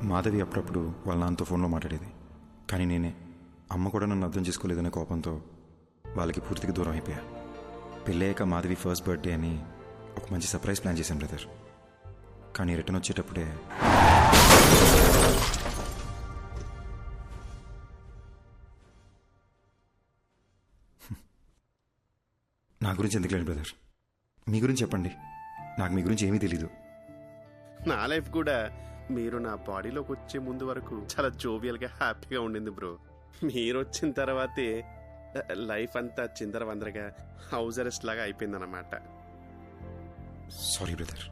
మాధవి అప్పుడప్పుడు వాళ్ళ నాన్నతో ఫోన్లో మాట్లాడేది. కానీ నేనే, అమ్మ కూడా నన్ను అర్థం చేసుకోలేదనే కోపంతో వాళ్ళకి పూర్తిగా దూరం అయిపోయా. పెళ్ళయ్యాక మాధవి ఫస్ట్ బర్త్డే అని ఒక మంచి సర్ప్రైజ్ ప్లాన్ చేశాను బ్రదర్. కానీ రిటర్న్ వచ్చేటప్పుడే నా గురించి ఎందుకు లేదు బ్రదర్, మీ గురించి చెప్పండి. నాకు మీ గురించి ఏమీ తెలీదు. నా లైఫ్ కూడా మీరు నా బాడీలోకి వచ్చే ముందు వరకు చాలా జోవియల్గా హ్యాపీగా ఉండింది బ్రో. మీరు వచ్చిన తర్వాతే లైఫ్ అంతా చిందరవందరగా హౌస్ అరెస్ట్ లాగా అయిపోయిందన్నమాట. Sorry brother.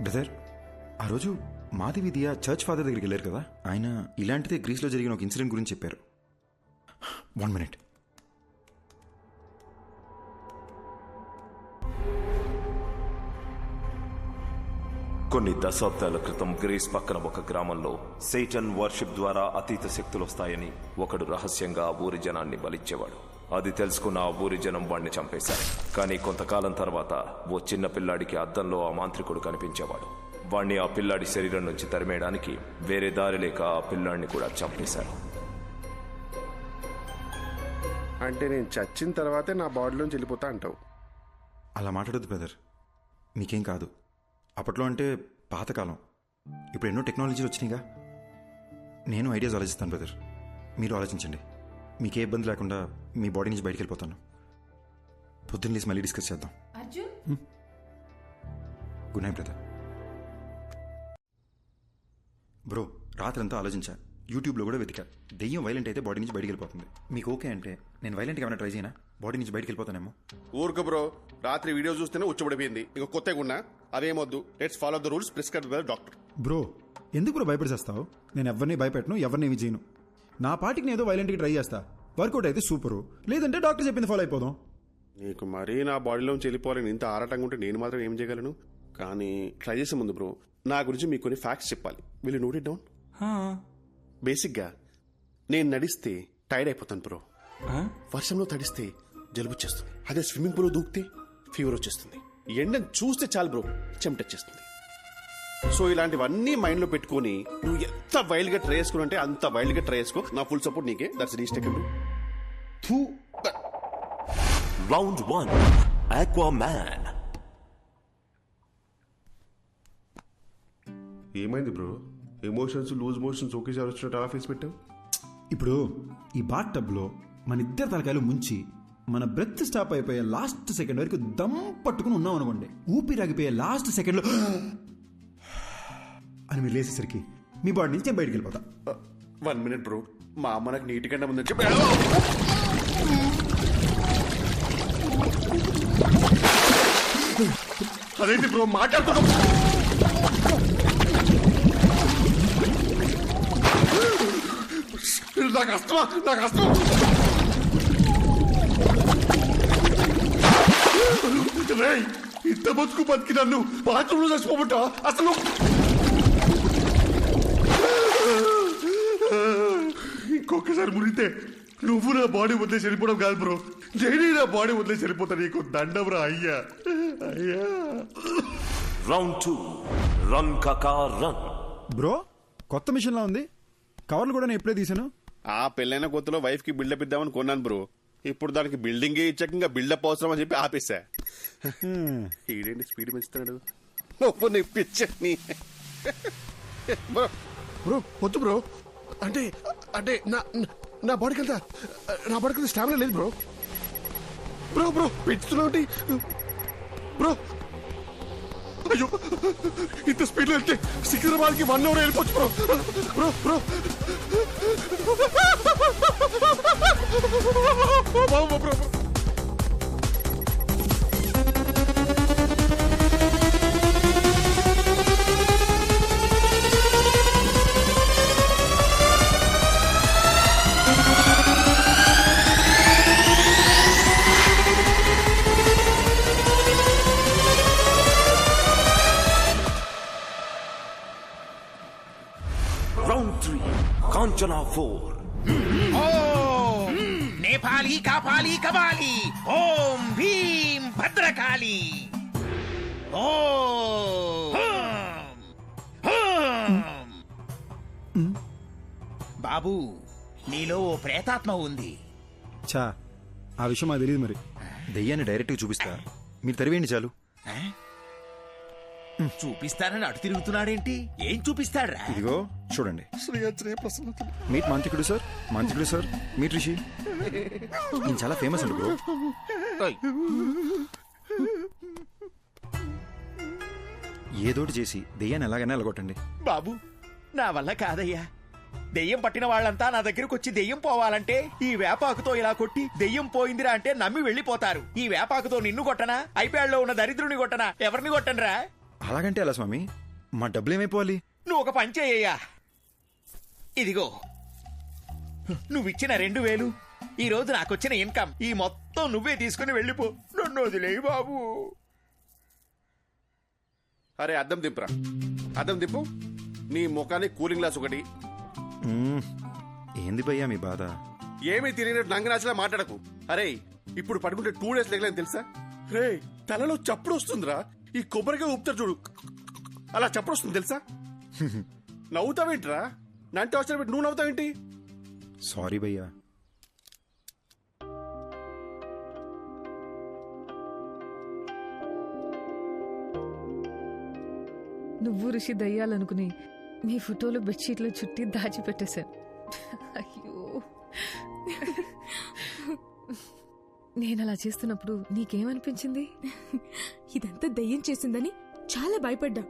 బ్రదర్, ఆ రోజు మాధవి దియా చర్చ్ ఫాదర్ దగ్గరికి వెళ్ళారు కదా, ఆయన ఇలాంటిదే గ్రీస్లో జరిగిన ఒక ఇన్సిడెంట్ గురించి చెప్పారు. 1 minute. కొన్ని దశాబ్దాల క్రితం గ్రీస్ పక్కన ఒక గ్రామంలో సైటన్ వర్షిప్ ద్వారా అతీత శక్తులు వస్తాయని ఒకడు రహస్యంగా ఆ ఊరి జనాన్ని బలిచ్చేవాడు. అది తెలుసుకున్న ఆ ఊరి జనం వాడిని చంపేశారు. కానీ కొంతకాలం తర్వాత ఓ చిన్న పిల్లాడికి అద్దంలో ఆ మాంత్రికుడు కనిపించేవాడు. వాణ్ణి ఆ పిల్లాడి శరీరం నుంచి తరిమేయడానికి వేరే దారి లేక ఆ పిల్లాడిని కూడా చంపేశారు. అంటే నేను చచ్చిన తర్వాతే నా బాడీలోంచి వెళ్ళిపోతా అంటావు? అలా మాట్లాడొద్దు బ్రదర్, మీకేం కాదు. అప్పట్లో అంటే పాతకాలం, ఇప్పుడు ఎన్నో టెక్నాలజీలు వచ్చినాయిగా. నేను ఐడియాస్ ఆలోచిస్తాను బ్రదర్, మీరు ఆలోచించండి. మీకే ఇబ్బంది లేకుండా మీ బాడీ నుంచి బయటికి వెళ్ళిపోతాను. పొద్దున్న లేసి మళ్ళీ డిస్కస్ చేద్దాం. Good night brother. బ్రో, రాత్రంతా ఆలోచించా, యూట్యూబ్లో కూడా వెతికా. దెయ్యం వైలెంట్ అయితే బాడీ నుంచి బయటికి వెళ్ళిపోతుంది. మీకు ఓకే అంటే నేను వైలెంట్గా ఏమైనా ట్రై చేయనా? బాడీ నుంచి బయటికి వెళ్ళిపోతానేమో. ఊరుకో బ్రో, రాత్రి వీడియో చూస్తేనే ఉచ్చబడిపోయింది. ఇక కొత్తగా ఉన్నా అదేమొద్దు. Let's follow the rules prescribed by doctor. Bro, ఎందుకు బ్రో భయపడిచేస్తావు? నేను ఎవరిని భయపెట్టను, ఎవరిని ఏమి చేయను. నా పాటికి నేను ఏదో వైలెంట్గా ట్రై చేస్తా. వర్కౌట్ అయితే సూపరు, లేదంటే డాక్టర్ చెప్పింది ఫాలో అయిపోదాం. నీకు మరీ నా బాడీలోంచి వెళ్ళిపోవాలని ఇంత ఆరాటంగా ఉంటే నేను మాత్రం ఏం చేయగలను? కానీ ట్రై చేసే ముందు బ్రో, నా గురించి మీకు కొన్ని ఫ్యాక్ట్స్ చెప్పాలి. Will you note it down? బేసిక్గా నేను నడిస్తే టైర్డ్ అయిపోతాను బ్రో. వర్షంలో తడిస్తే జలుబు వచ్చేస్తుంది. అదే స్విమ్మింగ్ పూల్ దూకితే ఫీవర్ వచ్చేస్తుంది. ఎండను చూస్తే చాలు బ్రో చెమటొచ్చేస్తుంది. సో ఇలాంటివన్నీ మైండ్లో పెట్టుకొని నువ్వు ఎంత వైల్డ్గా ట్రై చేసుకుని అంటే అంత వైల్డ్గా ట్రై చేసుకో. నా ఫుల్ సపోర్ట్ నీకే. దట్స్ రీస్టేక్. Round 1 Aquaman. ఏమైంది బ్రో? ఎమోషన్స్ లూజ్ మోషన్స్ ఒకేసారి వచ్చినట్టు అలా ఫేస్ పెట్టావు. ఇప్పుడు ఈ బాత్ టబ్లో మన ఇద్దరు తలకాయలు ముంచి మన బ్రెత్ స్టాప్ అయిపోయే లాస్ట్ సెకండ్ వరకు దమ్ పట్టుకుని ఉన్నాం అనుకోండి. ఊపిరాగిపోయే లాస్ట్ సెకండ్లో అని మీరు లేసేసరికి మీ బాడీ నుంచి నేను బయటికి వెళ్ళిపోతా. 1 minute బ్రో, మా అమ్మ నాకు నీటికంటే ముందని చెప్పి అదేంటి బ్రో మాట్లాడుతున్నావు? నాకు అస్తమా, నాకు అస్తమా. ఇంత బతుకు బతికి నన్ను బాత్రూంలో చచ్చిపోబట్టా అసలు? ఇంకొకసారి మురిగితే నువ్వు నా బాడీ వదిలేసి వెళ్ళిపోవడం కాదు బ్రో, నేనే నా బాడీ వదిలేసి వెళ్ళిపోతా. నీకు దండం రా అయ్యా, అయ్యా. రౌండ్ 2 రన్ కాకా రన్. బ్రో, కొత్త మిషన్ లా ఉంది. కవర్లు కూడా నేను ఎప్పుడే తీసాను. ఆ పెళ్ళైన కొత్తలో వైఫ్ కి బిల్డప్ ఇద్దామని కొన్నాను బ్రో. ఇప్పుడు దానికి బిల్డింగ్ ఇచ్చాక ఇంకా బిల్డప్ అవసరం అని చెప్పి ఆపేశా. ఈడేంటి స్పీడ్ పెంచుతున్నాడు? నువ్వు నీ పిచ్చని బ్రో. బ్రో వద్దు బ్రో, అంటే అంటే నా బాడీకి అంతా స్టామినా లేదు బ్రో. బ్రో బ్రో పెంచుతున్నావు బ్రో. అయ్యో, ఇంత స్పీడ్ లో వెళ్తే సికింద్రాబాద్కి 1 hour వెళ్ళిపోవచ్చు bro. Bro bro bro. Round 3 Kanchana 4. नेपाली कापाली कबाली ओम भीम भद्रकाली ओम బాబు నీలో ఓ ప్రేతాత్మ ఉంది. చా ఆ విషయం మాకు తెలియదు మరి. దెయ్యాన్ని డైరెక్ట్గా చూపిస్తా, మీరు తరివేయండి చాలు. ఆ? చూపిస్తానని అటు తిరుగుతున్నాడేంటి? ఏం చూపిస్తాడ్రా? ఇదిగో చూడండి. శ్రీ ప్రసన్నత. మీట్ మాంత్రికుడు సార్, మాంత్రికుడు సార్, మీట్ రిషి. ఈయన చాలా ఫేమస్ అండి బ్రో. ఓయ్, ఏదోటి చేసి దెయ్యాన్ని ఎలాగైనా ఎలగొట్టండి. బాబు నా వల్ల కాదయ్యా. దెయ్యం పట్టిన వాళ్ళంతా నా దగ్గరకు వచ్చి దెయ్యం పోవాలంటే ఈ వేపాకుతో ఇలా కొట్టి దెయ్యం పోయిందిరా అంటే నమ్మి వెళ్ళిపోతారు. ఈ వేపాకుతో నిన్ను కొట్టనా, ఐప్యాడ్లో ఉన్న దరిద్రుని కొట్టనా, ఎవరిని కొట్టనరా? అలాగంటే ఎలా స్వామి, మా డబ్బులు ఏమైపోవాలి? నువ్వు ఒక పని చేయ్యా. ఇదిగో నువ్విచ్చిన 2000, ఈ రోజు నాకొచ్చిన ఇన్కమ్, ఈ మొత్తం నువ్వే తీసుకుని వెళ్ళిపో. నన్ను వదిలేయి బాబు. అరే అద్దం దింపురా, అద్దం దింపు. నీ ముఖానికి కూలింగ్ గ్లాస్ ఒకటి. ఏంది భయ్యా మీ బాధ? ఏమీ తిరిగినట్టు నంగనాచిలా మాట్లాడకు. అరే ఇప్పుడు పడుకుంటే 2 days లేకలేని తెలుసా? రే తలలో చప్పుడు వస్తుందిరా. ఈ కొబ్బరిగా ఊపుతారు చూడు, అలా చప్పుడు వస్తుంది తెలుసా? నవ్వుతావేంట్రా? నంటే అవసరం పెట్టి నువ్వు నవ్వుతావేంటి? సారీ భయ్యా. నువ్వు ఋషి దయ్యాలనుకుని నీ ఫోటోలు బెడ్షీట్లో చుట్టి దాచిపెట్టేశాను. అయ్యో, నేను అలా చేస్తున్నప్పుడు నీకేమనిపించింది? ఇదంతా దయ్యం చేసిందని చాలా భయపడ్డా.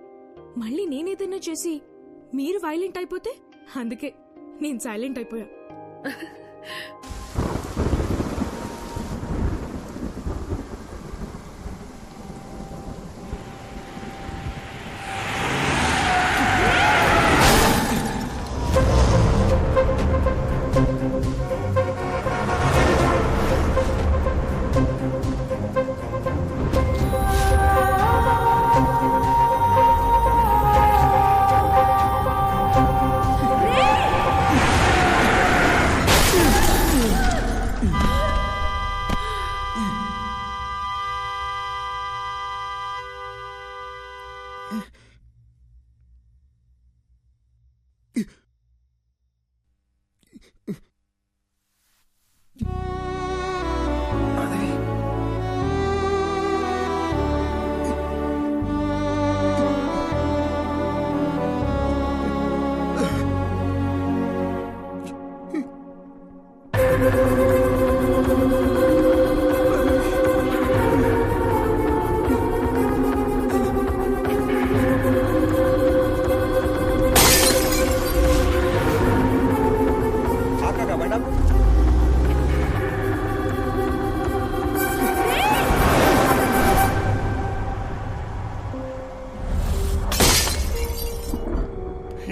మళ్ళీ నేనేదైనా చేసి మీరు వైలెంట్ అయిపోతే అందుకే నేను సైలెంట్ అయిపోయా.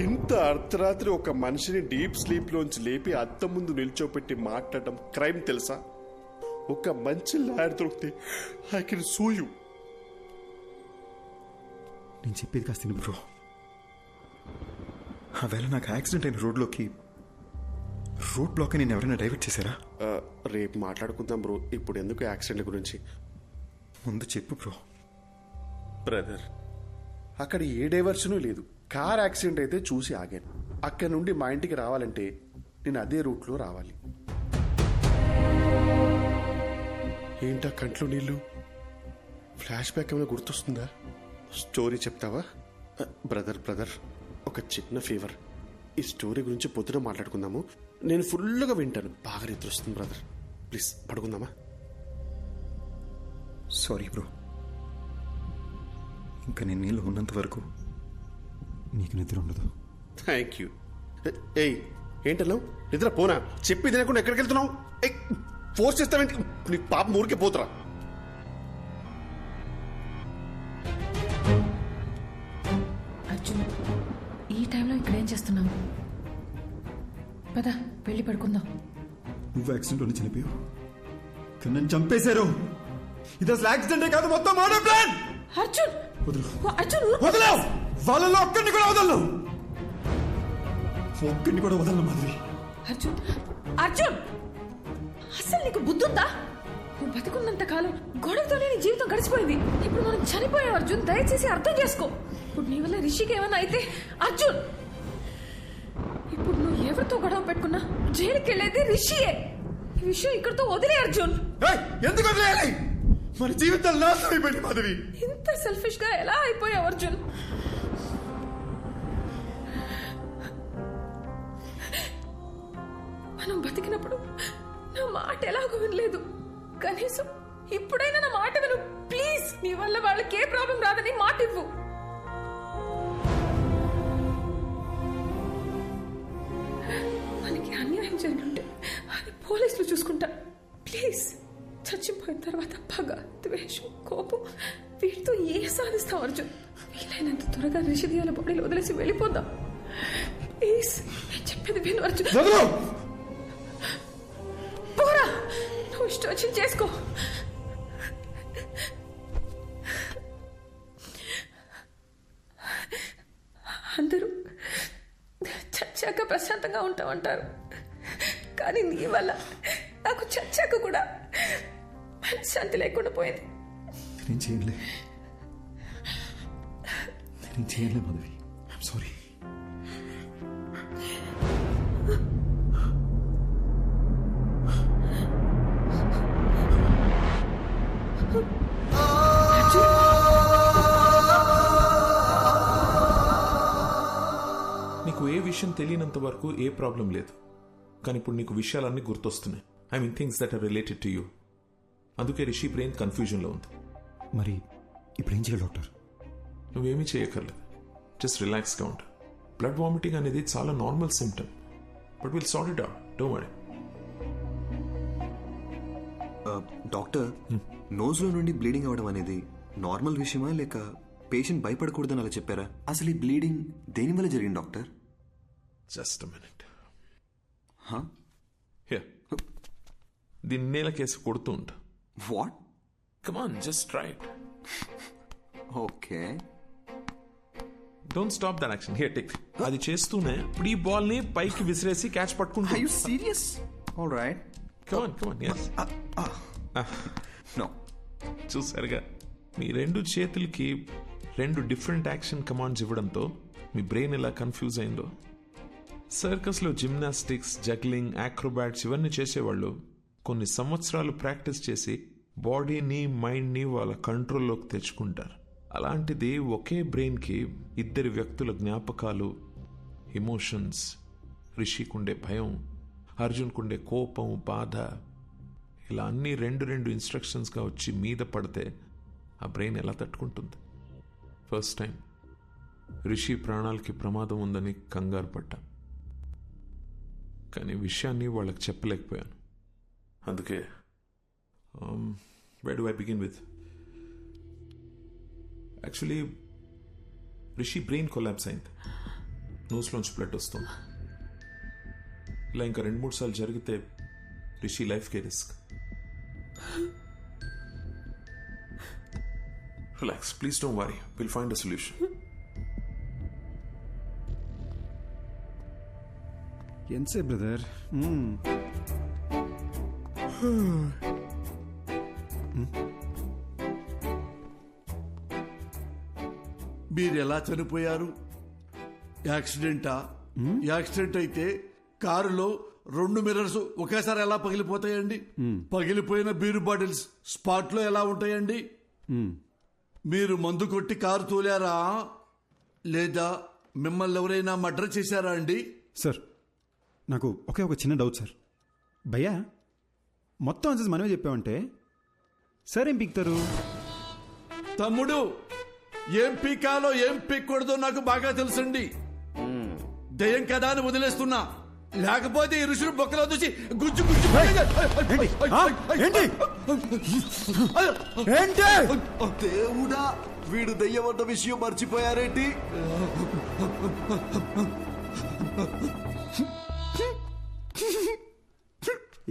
ఇంత అర్ధరాత్రి ఒక మనిషిని డీప్ స్లీప్ లోంచి లేపి అద్దం ముందు నిల్చోపెట్టి మాట్లాడడం క్రైమ్ తెలుసా? ఒక మంచి లాయర్ దొరికితే ఐ కెన్ సూ యూ. నేను చెప్పేది కాస్త విను బ్రో. ఆ వేళ నాకు యాక్సిడెంట్ అయిన రోడ్లోకి రోడ్ బ్లాక్ నేను ఎవరైనా డైవర్ట్ చేశారా? రేపు మాట్లాడుకుందాం బ్రో, ఇప్పుడు ఎందుకు యాక్సిడెంట్ గురించి? ముందు చెప్పు బ్రో. బ్రదర్, అక్కడ ఏ డైవర్షను లేదు. కార్ యాక్సిడెంట్ అయితే చూసి ఆగాను. అక్కడ నుండి మా ఇంటికి రావాలంటే నేను అదే రూట్లో రావాలి. ఏంటా కంట్లో నీళ్ళు? ఫ్లాష్ బ్యాక్ ఏమైనా గుర్తొస్తుందా? స్టోరీ చెప్తావా? బ్రదర్ ఒక చిన్న ఫీవర్. ఈ స్టోరీ గురించి పొద్దున మాట్లాడుకుందాము. నేను ఫుల్గా వింటాను. బాగా నిద్ర వస్తుంది బ్రదర్. ప్లీజ్ పడుకుందామా? సారీ బ్రో, ఇంకా నేను నీళ్ళు ఉన్నంత వరకు నీకు నిద్ర ఉండదు. Thank you. ఏయ్ ఏంటన్నావు? నిద్ర పోనా? చెప్పి తినకుండా ఎక్కడికి వెళ్తున్నావు? ఫోర్స్ చేస్తావేంటి? నీకు పాపం ఊరికే పోతురా. అర్జున్, ఈ టైంలో ఇక్కడేం చేస్తున్నావు? పద వెళ్ళి పడుకుందాం. నువ్వు యాక్సిడెంట్లోనే చనిపోయావు, కానీ నన్ను చంపేశారు. ఇది అసలు యాక్సిడెంటే కాదు, మొత్తం మర్డర్ ప్లాన్. అర్జున్, వదలు, అర్జున్, వదలవు. వాళ్ళలో ఒక్కడిని కూడా వదలను, ఒక్కడిని కూడా వదలను మాధవి. అర్జున్, అర్జున్, అసలు నీకు బుద్ధి ఉందా? నువ్వు బతికున్నంత కాలం గొడవతోనే నీ జీవితం గడిచిపోయింది. ఇప్పుడు మనం చనిపోయాం అర్జున్, దయచేసి అర్థం చేసుకో. ఇప్పుడు నీ వల్ల రిషికి ఏమన్నా అయితే అర్జున్, ఇప్పుడు నువ్వు ఎవరితో గొడవ పెట్టుకున్నా జైలుకి వెళ్ళేది రిషియే. ఈ విషయం ఇక్కడితో వదిలే అర్జున్. ఎందుకు వదిలేయాలి? మన జీవితాలు నాశనం అయిపోయింది మాధవి. ఇంత సెల్ఫిష్ గా ఎలా అయిపోయావు అర్జున్? మనం బతికినప్పుడు నా మాట ఎలాగో వినలేదు. కనీసం ఇప్పుడైనా నా మాట విను ప్లీజ్. నీ వల్ల వాళ్ళకి ఏ ప్రాబ్లం రాదని మాట ఇవ్వు. మనకి అన్యాయం జరుగుంటే అది పోలీసులు చూసుకుంటా. ప్లీజ్. చచ్చిపోయిన తర్వాత పగ, ద్వేషం, కోపం వీటితో ఏ సాధిస్తాం అర్జున్? వీలైనంత త్వరగా రిషిదియాల బాడీలో వదిలేసి వెళ్ళిపోదాం ప్లీజ్. నేను చెప్పేది విను అర్జున్. పోరా, నువ్వు ఇష్టం వచ్చి చేసుకో. అందరూ చచ్చాక ప్రశాంతంగా ఉంటామంటారు, కానీ నీ వల్ల నాకు చచ్చాక కూడా మనశ్శాంతి లేకుండా పోయింది. నేను చేయలే మాధవి. I'm sorry. నీకు ఏ విషయం తెలియనంత వరకు ఏ ప్రాబ్లం లేదు, కానీ ఇప్పుడు నీకు విషయాలన్నీ గుర్తొస్తున్నాయి. I mean things that are related to you. అందుకే రిషి బ్రెయిన్ కన్ఫ్యూజన్లో ఉంది. మరి ఇప్పుడు ఏం చేయాలి డాక్టర్? నువ్వేమీ చేయక్కర్లేదు, జస్ట్ రిలాక్స్గా ఉండు. బ్లడ్ వామిటింగ్ అనేది చాలా normal symptom, but will sort it out, don't worry. Doctor, నోజ్లో నుండి బ్లీడింగ్ అవడం అనేది నార్మల్ విషయమా లేక పేషెంట్ భయపడకూడదని అలా చెప్పారా? అసలు ఈ బ్లీడింగ్ దేనివల్ల జరిగింది డాక్టర్? Just minute. దీన్ని నేలకేసి కొడుతూ ఉంటా. What? Come on, just try it. Okay, don't stop that action. Here take. అది చేస్తూనే ఇప్పుడు ఈ బాల్ ని పైకి విసిరేసి క్యాచ్ పట్టుకుంటా. Are you serious? Alright, come on, come on. yes. No. చూసారుగా, మీ రెండు చేతులకి రెండు డిఫరెంట్ యాక్షన్ కమాండ్స్ ఇవ్వడంతో మీ బ్రెయిన్ ఎలా కన్ఫ్యూజ్ అయిందో. సర్కస్లో జిమ్నాస్టిక్స్, జగ్లింగ్, యాక్రోబాట్స్ ఇవన్నీ చేసేవాళ్ళు కొన్ని సంవత్సరాలు ప్రాక్టీస్ చేసి బాడీని, మైండ్ని వాళ్ళ కంట్రోల్లోకి తెచ్చుకుంటారు. అలాంటిది ఒకే బ్రెయిన్కి ఇద్దరి వ్యక్తుల జ్ఞాపకాలు, ఎమోషన్స్, రిషికుండే భయం, అర్జున్కుండే కోపం, బాధ, ఇలా అన్నీ రెండు ఇన్స్ట్రక్షన్స్గా వచ్చి మీద పడితే ఆ బ్రెయిన్ ఎలా తట్టుకుంటుంది? ఫస్ట్ టైం రిషి ప్రాణాలకి ప్రమాదం ఉందని కంగారు పడ్డా, కానీ విషయాన్ని వాళ్ళకి చెప్పలేకపోయాను. అందుకే where do I begin with? Actually Rishi brain collapse అయింది, నోస్లోంచి బ్లడ్ వస్తుంది. ఇలా ఇంకా 2-3 సార్లు జరిగితే రిషి లైఫ్కే risk. Relax, please don't worry, will find a solution. ఎంతసేపు బ్రదర్? మీరు ఎలా చనిపోయారు? యాక్సిడెంటా? యాక్సిడెంట్ అయితే కారులో 2 మిర్రర్స్ ఒకేసారి ఎలా పగిలిపోతాయండి? పగిలిపోయిన బీరు బాటిల్స్ స్పాట్లో ఎలా ఉంటాయండి? మీరు మందు కొట్టి కారు తోలారా లేదా మిమ్మల్ని ఎవరైనా మర్డర్ చేశారా అండి? సార్, నాకు ఒక చిన్న డౌట్ సార్. భయ్యా, మొత్తం ఆన్సర్స్ మనమే చెప్పామంటే సార్ ఏం పీక్తారు? తమ్ముడు, ఏం పీకాలో ఏం పీక్కూడదో నాకు బాగా తెలుసండి. దయ్యం కదా అని వదిలేస్తున్నా, లేకపోతే ఈ ఋషులు బొక్కలో దూచి గుజ్జు గుజ్జు. దేవుడా, వీడు దయ్యం అన్న విషయం మర్చిపోయారేంటి?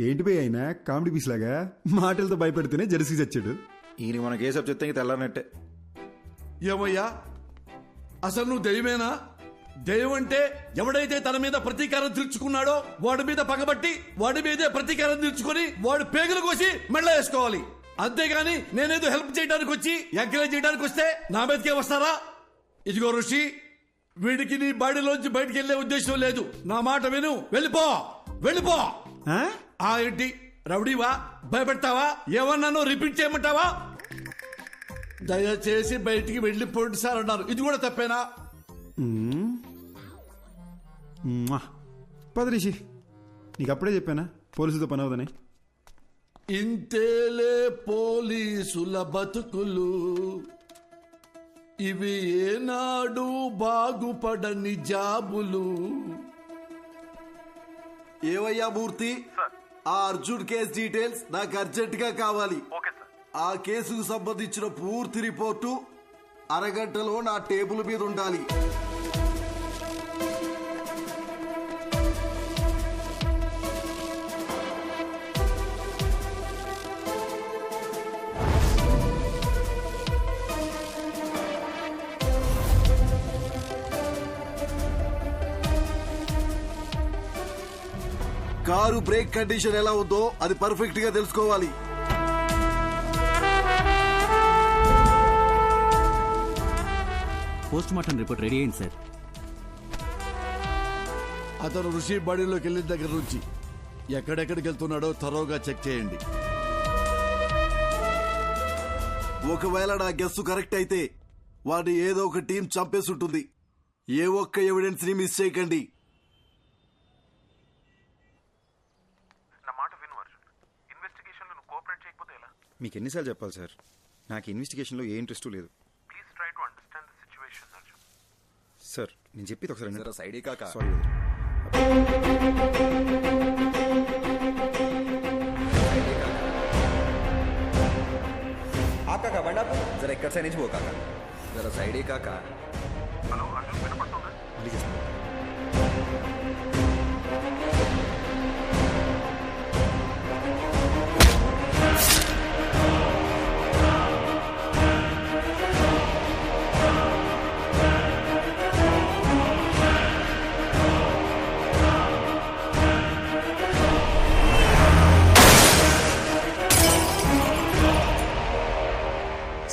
ఏంటి భయ్య అయినా కామెడీ పీస్ లాగా మాటలతో భయపెడితేనే జెర్సీ చచ్చాడు. ఈయన మన కేసు చెప్తే ఇంక తెల్లారనట్టే. ఏమయ్యా, అసలు నువ్వు దయ్యమేనా? దయ్యం అంటే ఎవడైతే తన మీద ప్రతీకారం తీర్చుకున్నాడో వాడి మీద పగబట్టి వాడి మీదే ప్రతీకారం తీర్చుకుని వాడు పేగులు కోసి మెళ్ళ వేసుకోవాలి. అంతేగాని నేనేదో హెల్ప్ చేయడానికి వచ్చి ఎంకరేజ్ చేయడానికి వస్తే నా మీదకే వస్తారా? ఇదిగో ఋషి, వీడికి నీ బాడీలోంచి బయటికి వెళ్లే ఉద్దేశం లేదు. నా మాట విను, వెళ్ళిపో వెళ్ళిపో. ఆ ఏంటి రౌడీవా? భయపెడతావా? ఏమన్నానో రిపీట్ చేయమంటావా? దయచేసి బయటికి వెళ్ళిపోండి సార్ అన్నారు. ఇది కూడా తప్పేనా? పద రిషి, నీకు అప్పుడే చెప్పానా పోలీసులతో పని అవుదని. ఇంతేలే పోలీసుల బతుకులు, ఇవి ఏనాడు బాగుపడని జాబులు. ఏవయ్యా మూర్తి, ఆ అర్జున్ కేసు డీటెయిల్స్ నాకు అర్జెంట్ గా కావాలి. ఆ కేసుకు సంబంధించిన పూర్తి రిపోర్టు అరగంటలో నా టేబుల్ మీద ఉండాలి. కారు బ్రేక్ కండిషన్ ఎలా ఉందో అది పర్ఫెక్ట్ గా తెలుసుకోవాలి. పోస్ట్ మార్టం రిపోర్ట్ రెడీ అయింది సార్. అతను ఋషి బాడీలోకి వెళ్ళిన దగ్గర నుంచి ఎక్కడెక్కడికి వెళ్తున్నాడో థరోగా చెక్ చేయండి. ఒకవేళ నా గెస్సు కరెక్ట్ అయితే వాడిని ఏదో ఒక టీం చంపేసి ఉంటుంది. ఏ ఒక్క ఎవిడెన్స్ ని మిస్ చేయకండి. మీకు ఎన్నిసార్లు చెప్పాలి సార్, నాకు ఇన్వెస్టిగేషన్లో ఏ ఇంట్రెస్ట్ లేదు. సార్ నేను చెప్పేది ఒకసారి సైడ్ కాకా. సారీ కాకా బండా జర ఎక్కడ సైడ్ నుంచి పో కాకా, జర సైడే కాకా. మళ్ళీ చేస్తాను.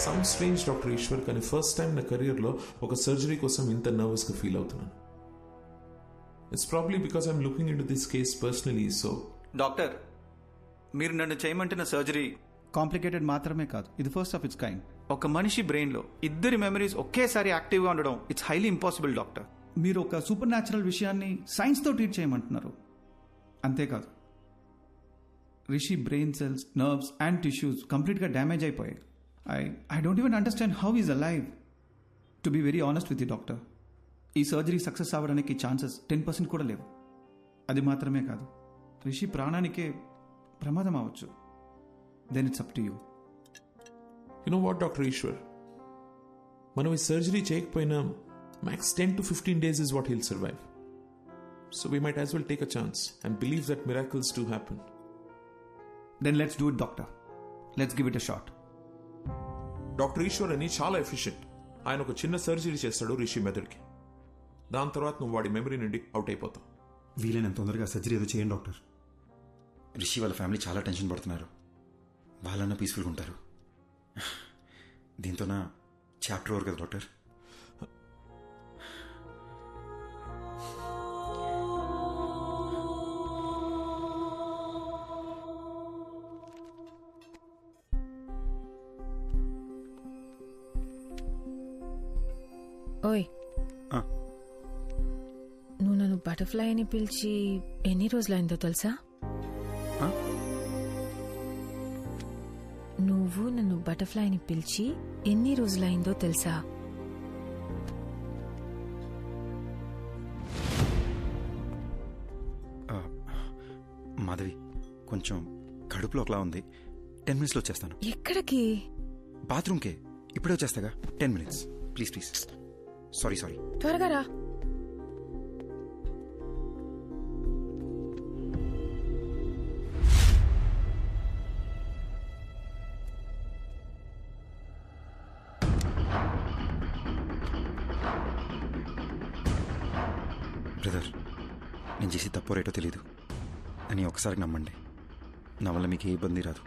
సమ్ స్ట్రేంజ్ డాక్టర్ ఈశ్వర్, కానీ ఫస్ట్ టైం నా కెరియర్లో ఒక సర్జరీ కోసం ఇంత నర్వస్గా ఫీల్ అవుతున్నాను. It's probably because I'm looking in to this case personally. So doctor, మీరు నన్ను చేయమంటున్న సర్జరీ కాంప్లికేటెడ్ మాత్రమే కాదు, ఇది ఫస్ట్ ఆఫ్ ఇట్స్ కైండ్. ఒక మనిషి బ్రెయిన్లో ఇద్దరి మెమరీస్ ఒకేసారి యాక్టివ్గా ఉండడం ఇట్స్ హైలీ ఇంపాసిబుల్ డాక్టర్. మీరు ఒక సూపర్ న్యాచురల్ విషయాన్ని సైన్స్తో ట్రీట్ చేయమంటున్నారు. అంతేకాదు, Rishi brain cells, nerves and tissues కంప్లీట్గా డ్యామేజ్ అయిపోయాయి. I don't even understand how he's alive. To be very honest with you, doctor, ఈ సర్జరీ సక్సెస్ అవ్వడానికి ఛాన్సెస్ 10% కూడా లేవు. అది మాత్రమే కాదు, రిషి ప్రాణానికే ప్రమాదం అవ్వచ్చు. Then it's up to you. You know what doctor Eshwar, మనం ఈ సర్జరీ చేయకపోయినా max 10 to 15 days is what he'll survive. So we might as well take a chance and believe that miracles do happen. Then let's do it, doctor. Let's give it a shot. Doctor Eshwar అని చాలా efficient. ఆయన ఒక చిన్న surgery చేస్తాడు రిషి మెదడుకి. దాని తర్వాత నువ్వు వాడి మెమరీ నుండి అవుట్ అయిపోతావు. వీలైనంత తొందరగా సర్జరీ ఏదో చేయండి డాక్టర్. రిషి వాళ్ళ ఫ్యామిలీ చాలా టెన్షన్ పడుతున్నారు. వాళ్ళన్నా పీస్ఫుల్గా ఉంటారు. దీంతో నా చాప్టర్ ఓవర్ కదా డాక్టర్. ఓయ్, నువ్వు నన్ను బటర్ఫ్లై అని పిలిచి ఎన్ని రోజులైందో తెలుసా? నువ్వు నన్ను బటర్ఫ్లై అని పిలిచి ఎన్ని రోజులైందో తెలుసా? మాధవి, కొంచెం కడుపులో ఒకలా ఉంది. 10 minutesలో వచ్చేస్తాను. ఎక్కడికి? బాత్రూమ్కే. ఇప్పుడే వచ్చేస్తాగా. 10 minutes ప్లీజ్ ప్లీజ్. సారీ. త్వరగా రా. బ్రదర్, నేను చేసి తప్పో రేటో తెలీదు అని ఒకసారి నమ్మండి. నా వల్ల మీకు ఏ ఇబ్బంది రాదు.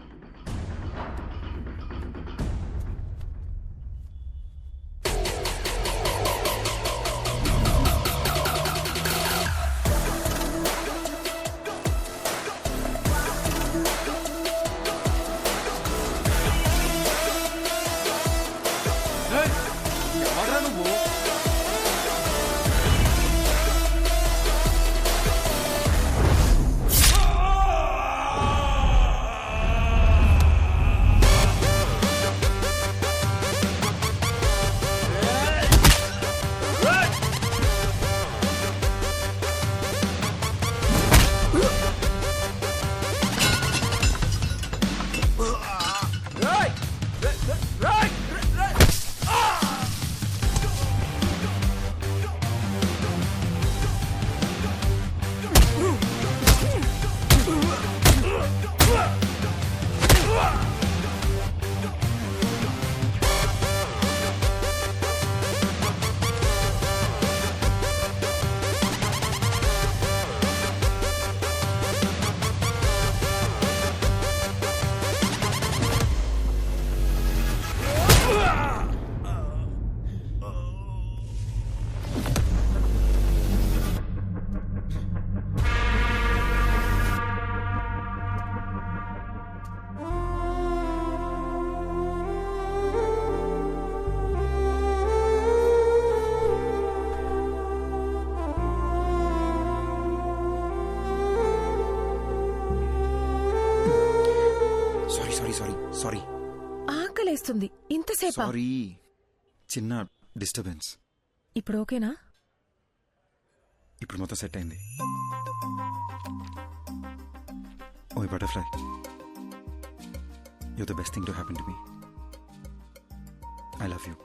ఎంతసేపా సారీ, చిన్న డిస్టర్బెన్స్. ఇప్పుడు ఓకేనా? ఇప్పుడు మొత్తం సెట్ అయింది. ఓయ్ butterfly, you're the best thing to happen to me. I love you.